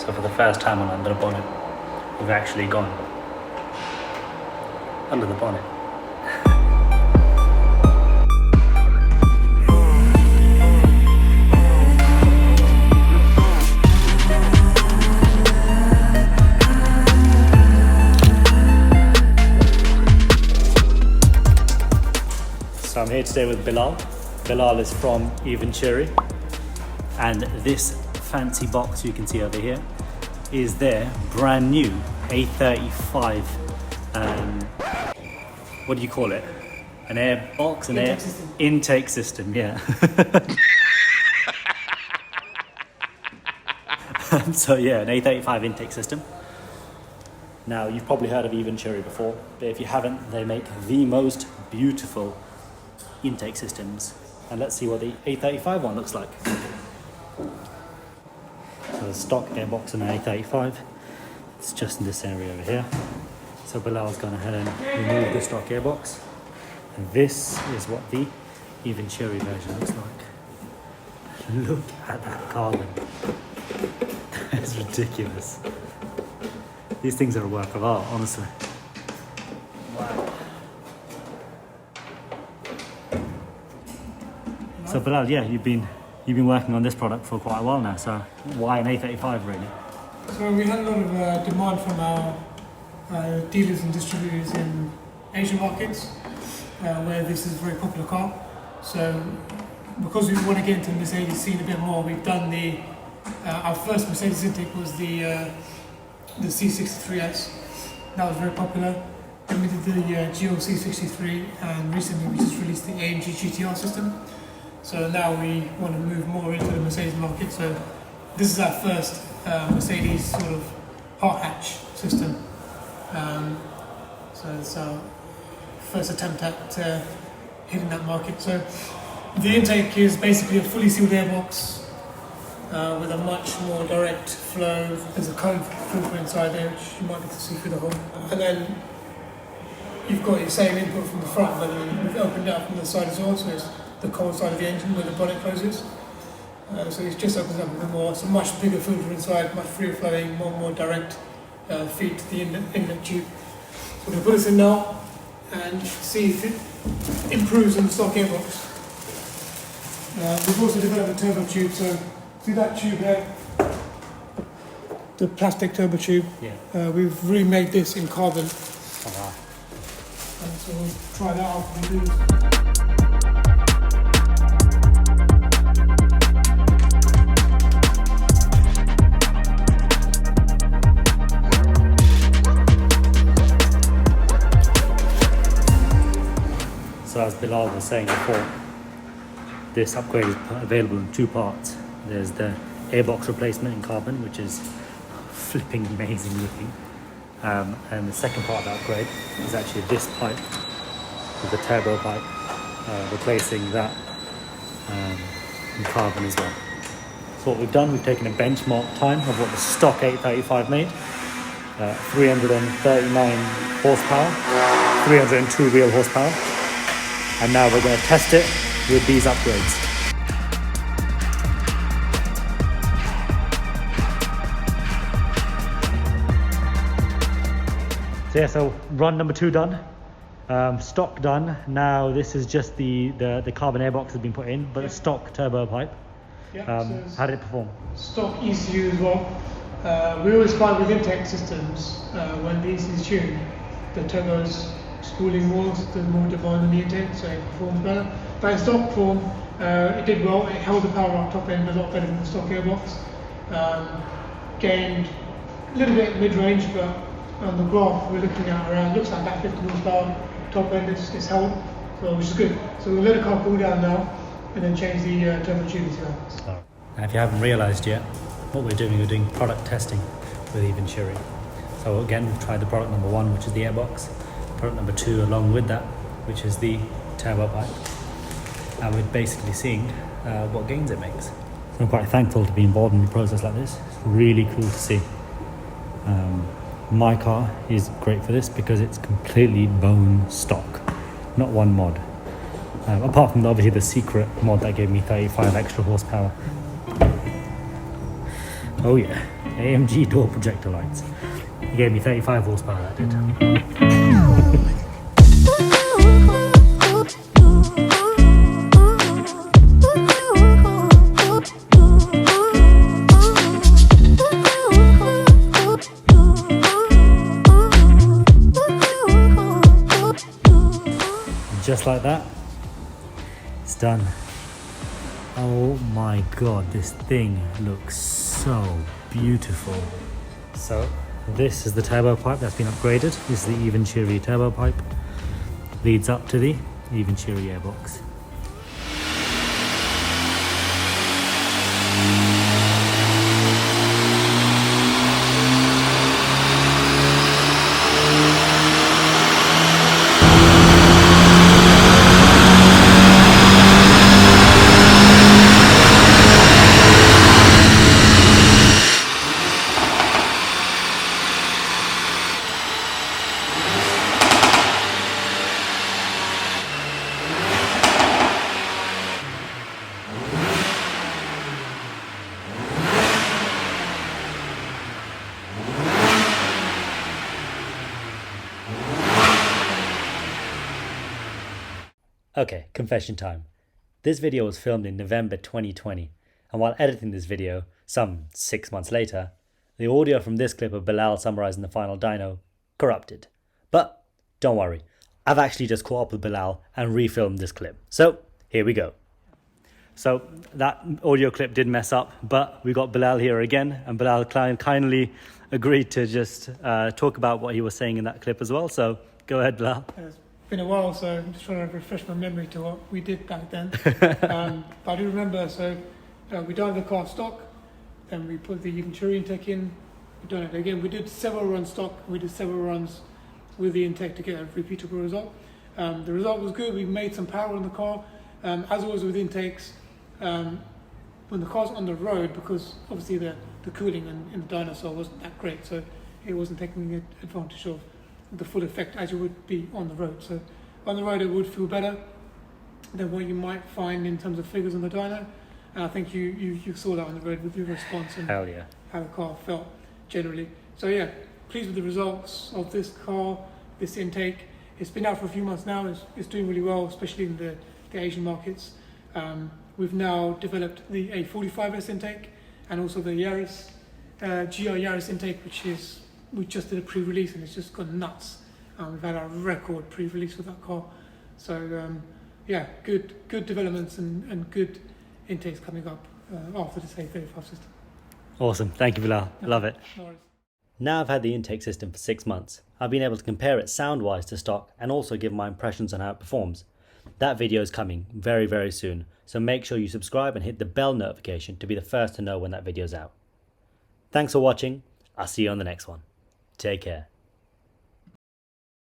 So for the first time on Under the Bonnet, we've actually gone under the bonnet. So I'm here today with Bilal. Bilal is from Eventuri, and this fancy box you can see over here is their brand new A35 what do you call it? An airbox? Intake system, yeah. So yeah, an A35 intake system. Now you've probably heard of Eventuri before, but if you haven't, they make the most beautiful intake systems. And let's see what the A35 one looks like. So the stock airbox on an A35, it's just in this area over here. So Bilal's gone ahead and removed the stock airbox. And this is what the Eventuri version looks like. Look at that carbon. It's ridiculous. These things are a work of art, honestly. Wow. So Bilal, yeah, you've been working on this product for quite a while now, so why an A35 really? So we had a lot of demand from our dealers and distributors in Asian markets, where this is a very popular car. So because we want to get into the Mercedes scene a bit more, we've done our first Mercedes intake was the C63S. That was very popular. Then we did the GLC 63, and recently we just released the AMG GTR system. So now we want to move more into the Mercedes market. So this is our first Mercedes sort of hot hatch system. So it's our first attempt at hitting that market. So the intake is basically a fully sealed airbox with a much more direct flow. There's a cone filter inside there, which you might be able to see through the hole. And then you've got your same input from the front, but we've opened it up from the side as well. So it's the cold side of the engine where the bonnet closes. So it just opens up a bit more. It's a much bigger filter inside, much freer flowing, more direct feed to the inlet tube. So we're going to put this in now and see if it improves on the stock airbox. We've also developed a turbo tube, so see that tube there? The plastic turbo tube. Yeah. We've remade this in carbon. Oh, wow. And so we'll try that out and do this. So as Bilal was saying before, this upgrade is available in two parts. There's the airbox replacement in carbon, which is flipping amazing looking. And the second part of the upgrade is actually this pipe with the turbo pipe, replacing that in carbon as well. So what we've done, we've taken a benchmark time of what the stock A35 made, 339 horsepower, 302 real horsepower. And now we're going to test it with these upgrades. So yeah, so run number 2 done, stock done. Now this is just the carbon airbox has been put in, but the stock turbo pipe. So how did it perform? Stock ECU as well. We always find with intake systems, when the ECU is tuned, the turbo's cooling more, there's more demand on the intake, so it performs better. But in stock form, it did well. It held the power up top end a lot better than the stock airbox. Gained a little bit mid-range, but on the graph we're looking at around, looks like that 50 horsepower top end is held, so which is good. So we'll let the car cool down now, and then change the turbo tube as well. And if you haven't realised yet, what we're doing product testing with Eventuri. So again, we've tried the product number 1, which is the airbox. Product number 2 along with that, which is the turbo pipe, and we're basically seeing what gains it makes. So I'm quite thankful to be involved in a process like this. It's really cool to see. My car is great for this because it's completely bone stock, not one mod. Apart from obviously the secret mod that gave me 35 extra horsepower. Oh yeah, AMG door projector lights. He gave me 35 horsepower, that did. Just like that, it's done. Oh my god, this thing looks so beautiful. So this is the turbo pipe that's been upgraded. This is the Eventuri turbo pipe. Leads up to the Eventuri airbox. Okay, confession time. This video was filmed in November 2020, and while editing this video, some 6 months later, the audio from this clip of Bilal summarising the final dyno corrupted. But don't worry, I've actually just caught up with Bilal and refilmed this clip. So here we go. So that audio clip did mess up, but we got Bilal here again, and Bilal kindly agreed to just talk about what he was saying in that clip as well. So go ahead, Bilal. It's been a while, so I'm just trying to refresh my memory to what we did back then. But I do remember, so we done the car stock, then we put the Eventuri intake in, we done it again. We did several runs stock, we did several runs with the intake to get a repeatable result. The result was good, we made some power in the car. As always with intakes, when the car's on the road, because obviously the cooling in the dinosaur wasn't that great, so it wasn't taking advantage of the full effect as you would be on the road. So on the road it would feel better than what you might find in terms of figures on the dyno, and I think you saw that on the road with your response and Hell yeah. how the car felt generally. So yeah, pleased with the results of this car, this intake. It's been out for a few months now, it's doing really well, especially in the Asian markets. We've now developed the A35 intake and also the Yaris, GR Yaris intake, we just did a pre-release and it's just gone nuts. We've had a record pre-release with that car. So yeah, good developments and good intakes coming up after this A35 system. Awesome, thank you, Bilal. Love it. No worries. Now I've had the intake system for 6 months. I've been able to compare it sound-wise to stock and also give my impressions on how it performs. That video is coming very, very soon, so make sure you subscribe and hit the bell notification to be the first to know when that video's out. Thanks for watching. I'll see you on the next one. Take care.